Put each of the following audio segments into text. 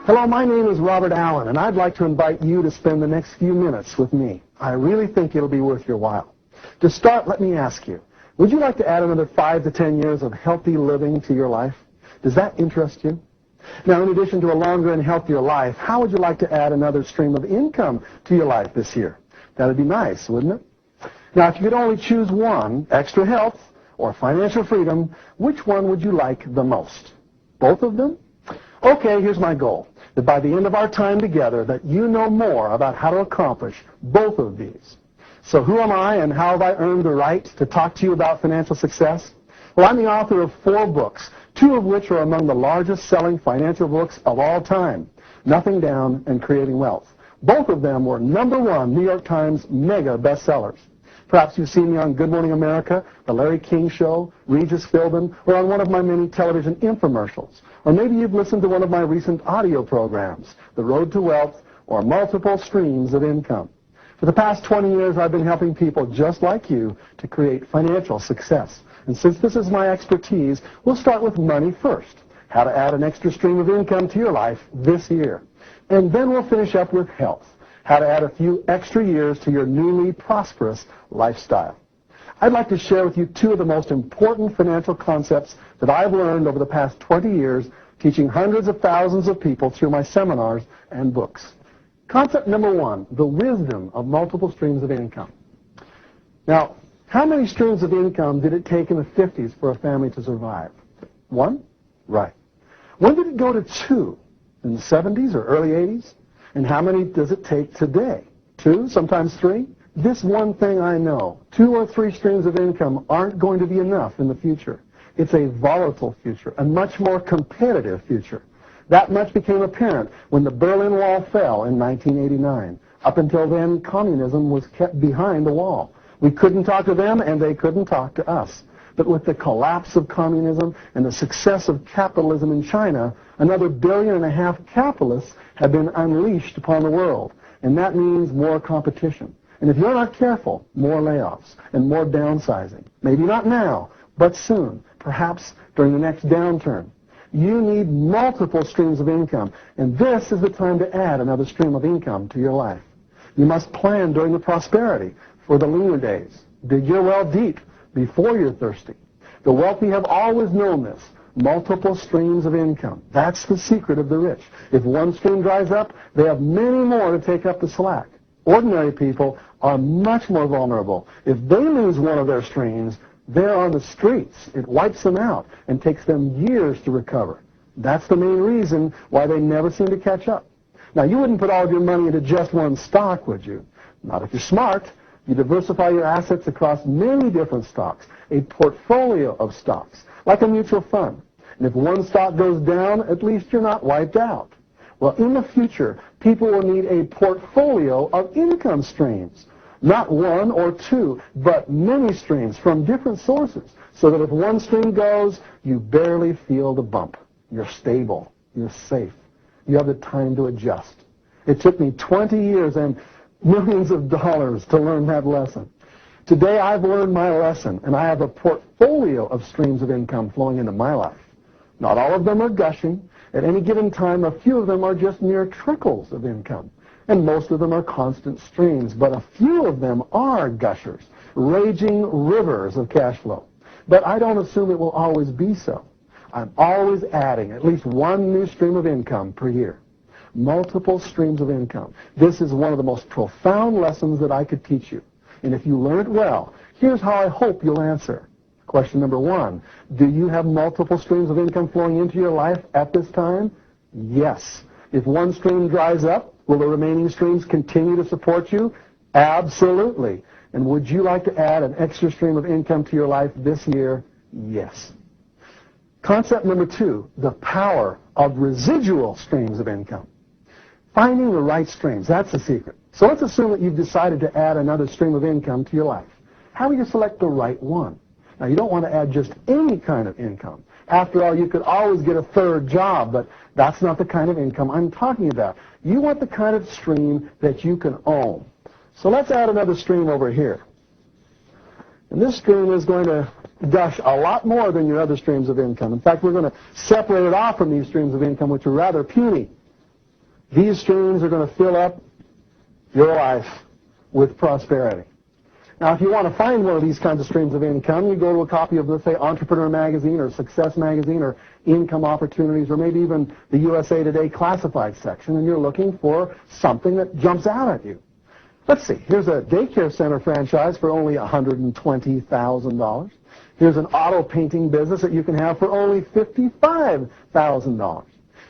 Hello, my name is Robert Allen, and I'd like to invite you to spend the next few minutes with me. I really think it'll be worth your while. To start, let me ask you, would you like to add another 5 to 10 years of healthy living to your life? Does that interest you? Now, in addition to a longer and healthier life, how would you like to add another stream of income to your life this year? That'd be nice, wouldn't it? Now, if you could only choose one, extra health or financial freedom, which one would you like the most? Both of them? Okay, here's my goal, that by the end of our time together, that you know more about how to accomplish both of these. So who am I and how have I earned the right to talk to you about financial success? Well, I'm the author of 4 books, 2 of which are among the largest selling financial books of all time, Nothing Down and Creating Wealth. Both of them were #1 New York Times mega bestsellers. Perhaps you've seen me on Good Morning America, The Larry King Show, Regis Philbin, or on one of my many television infomercials. Or maybe you've listened to one of my recent audio programs, The Road to Wealth, or Multiple Streams of Income. For the past 20 years, I've been helping people just like you to create financial success. And since this is my expertise, we'll start with money first, how to add an extra stream of income to your life this year. And then we'll finish up with health, how to add a few extra years to your newly prosperous lifestyle. I'd like to share with you 2 of the most important financial concepts that I've learned over the past 20 years teaching hundreds of thousands of people through my seminars and books. Concept number 1, the wisdom of multiple streams of income. Now, how many streams of income did it take in the 50s for a family to survive? 1? Right. When did it go to 2? In the 70s or early 80s? And how many does it take today? 2, sometimes 3? This one thing I know, 2 or 3 streams of income aren't going to be enough in the future. It's a volatile future, a much more competitive future. That much became apparent when the Berlin Wall fell in 1989. Up until then, communism was kept behind the wall. We couldn't talk to them, and they couldn't talk to us. But with the collapse of communism and the success of capitalism in China, another 1.5 billion capitalists have been unleashed upon the world. And that means more competition. And if you're not careful, more layoffs and more downsizing. Maybe not now, but soon, perhaps during the next downturn. You need multiple streams of income, and this is the time to add another stream of income to your life. You must plan during the prosperity for the leaner days. Dig your well deep before you're thirsty. The wealthy have always known this. Multiple streams of income. That's the secret of the rich. If one stream dries up, they have many more to take up the slack. Ordinary people are much more vulnerable. If they lose one of their streams, they're on the streets. It wipes them out and takes them years to recover. That's the main reason why they never seem to catch up. Now, you wouldn't put all of your money into just one stock, would you? Not if you're smart. You diversify your assets across many different stocks, a portfolio of stocks, like a mutual fund. And if one stock goes down, at least you're not wiped out. Well, in the future, people will need a portfolio of income streams. Not 1 or 2, but many streams from different sources, so that if one stream goes, you barely feel the bump. You're stable. You're safe. You have the time to adjust. It took me 20 years and millions of dollars to learn that lesson. Today, I've learned my lesson, and I have a portfolio of streams of income flowing into my life. Not all of them are gushing. At any given time, a few of them are just mere trickles of income. And most of them are constant streams, but a few of them are gushers, raging rivers of cash flow. But I don't assume it will always be so. I'm always adding at least one new stream of income per year. Multiple streams of income. This is one of the most profound lessons that I could teach you. And if you learn it well, here's how I hope you'll answer. Question number 1, do you have multiple streams of income flowing into your life at this time? Yes. If one stream dries up, will the remaining streams continue to support you? Absolutely. And would you like to add an extra stream of income to your life this year? Yes. Concept number 2, the power of residual streams of income. Finding the right streams, that's the secret. So let's assume that you've decided to add another stream of income to your life. How do you select the right one? Now, you don't want to add just any kind of income. After all, you could always get a third job, but that's not the kind of income I'm talking about. You want the kind of stream that you can own. So let's add another stream over here. And this stream is going to gush a lot more than your other streams of income. In fact, we're going to separate it off from these streams of income, which are rather puny. These streams are going to fill up your life with prosperity. Now, if you want to find one of these kinds of streams of income, you go to a copy of, let's say, Entrepreneur Magazine or Success Magazine or Income Opportunities or maybe even the USA Today Classified section, and you're looking for something that jumps out at you. Let's see. Here's a daycare center franchise for only $120,000. Here's an auto painting business that you can have for only $55,000.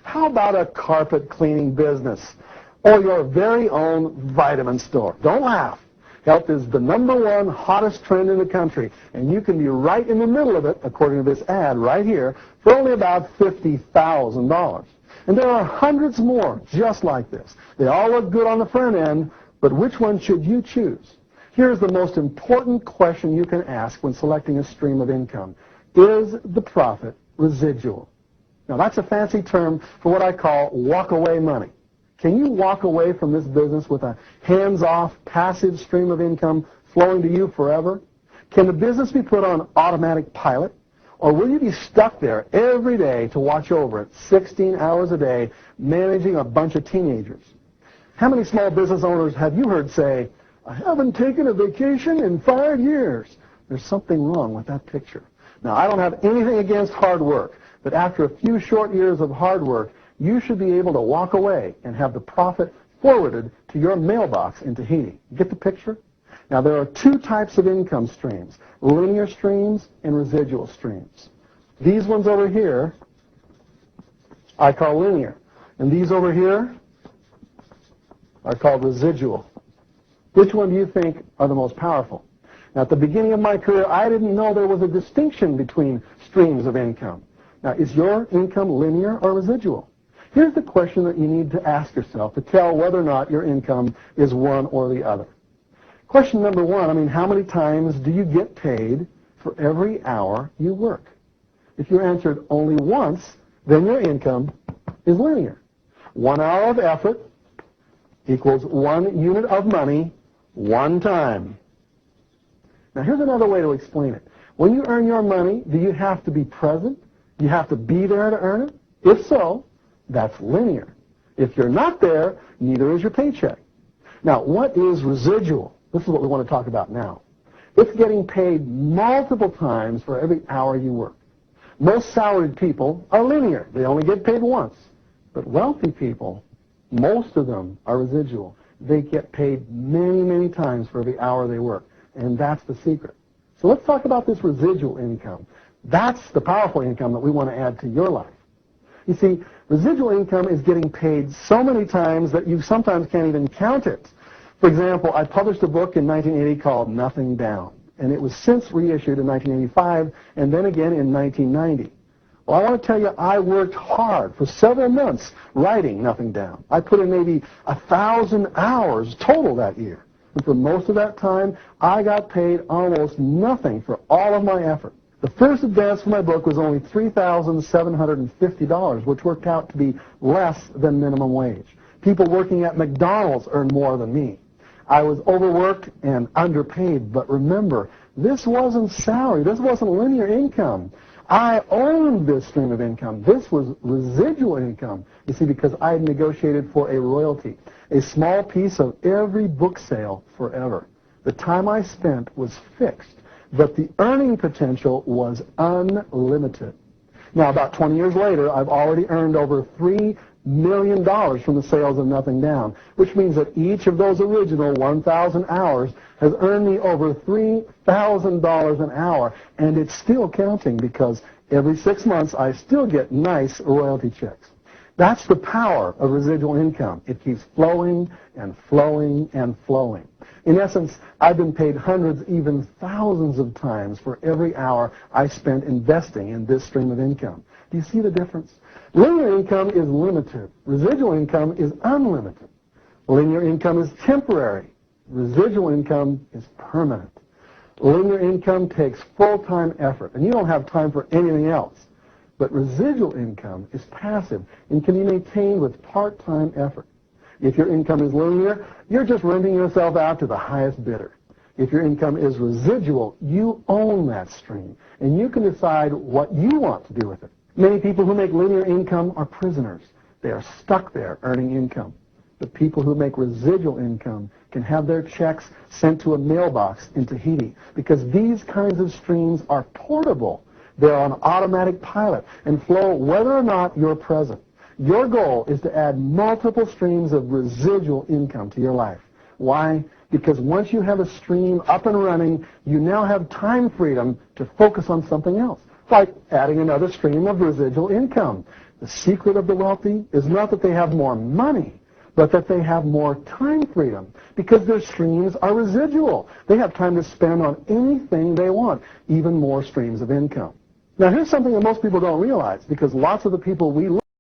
How about a carpet cleaning business or your very own vitamin store? Don't laugh. Health is the #1 hottest trend in the country, and you can be right in the middle of it, according to this ad right here, for only about $50,000. And there are hundreds more just like this. They all look good on the front end, but which one should you choose? Here's the most important question you can ask when selecting a stream of income. Is the profit residual? Now, that's a fancy term for what I call walk-away money. Can you walk away from this business with a hands-off, passive stream of income flowing to you forever? Can the business be put on automatic pilot? Or will you be stuck there every day to watch over it, 16 hours a day, managing a bunch of teenagers? How many small business owners have you heard say, "I haven't taken a vacation in 5 years"? There's something wrong with that picture. Now, I don't have anything against hard work, but after a few short years of hard work, you should be able to walk away and have the profit forwarded to your mailbox in Tahiti. Get the picture? Now, there are 2 types of income streams, linear streams and residual streams. These ones over here I call linear, and these over here are called residual. Which one do you think are the most powerful? Now, at the beginning of my career, I didn't know there was a distinction between streams of income. Now, is your income linear or residual? Here's the question that you need to ask yourself to tell whether or not your income is one or the other. Question number 1, how many times do you get paid for every hour you work? If you answered only once, then your income is linear. 1 hour of effort equals 1 unit of money, 1 time. Now, here's another way to explain it. When you earn your money, do you have to be present? Do you have to be there to earn it? If so, that's linear. If you're not there, neither is your paycheck. Now, what is residual? This is what we want to talk about now. It's getting paid multiple times for every hour you work. Most salaried people are linear. They only get paid once. But wealthy people, most of them are residual. They get paid many, many times for every hour they work. And that's the secret. So let's talk about this residual income. That's the powerful income that we want to add to your life. You see, residual income is getting paid so many times that you sometimes can't even count it. For example, I published a book in 1980 called Nothing Down, and it was since reissued in 1985 and then again in 1990. Well, I want to tell you, I worked hard for several months writing Nothing Down. I put in maybe 1,000 hours total that year. And for most of that time, I got paid almost nothing for all of my effort. The first advance for my book was only $3,750, which worked out to be less than minimum wage. People working at McDonald's earned more than me. I was overworked and underpaid, but remember, this wasn't salary. This wasn't linear income. I owned this stream of income. This was residual income, you see, because I had negotiated for a royalty, a small piece of every book sale forever. The time I spent was fixed, but the earning potential was unlimited. Now, about 20 years later, I've already earned over $3 million from the sales of Nothing Down, which means that each of those original 1,000 hours has earned me over $3,000 an hour, and it's still counting because every 6 months I still get nice royalty checks. That's the power of residual income. It keeps flowing and flowing and flowing. In essence, I've been paid hundreds, even thousands of times for every hour I spent investing in this stream of income. Do you see the difference? Linear income is limited. Residual income is unlimited. Linear income is temporary. Residual income is permanent. Linear income takes full-time effort, and you don't have time for anything else. But residual income is passive and can be maintained with part-time effort. If your income is linear, you're just renting yourself out to the highest bidder. If your income is residual, you own that stream, and you can decide what you want to do with it. Many people who make linear income are prisoners. They are stuck there earning income. The people who make residual income can have their checks sent to a mailbox in Tahiti because these kinds of streams are portable. They're on automatic pilot and flow whether or not you're present. Your goal is to add multiple streams of residual income to your life. Why? Because once you have a stream up and running, you now have time freedom to focus on something else, like adding another stream of residual income. The secret of the wealthy is not that they have more money, but that they have more time freedom because their streams are residual. They have time to spend on anything they want, even more streams of income. Now, here's something that most people don't realize because lots of the people we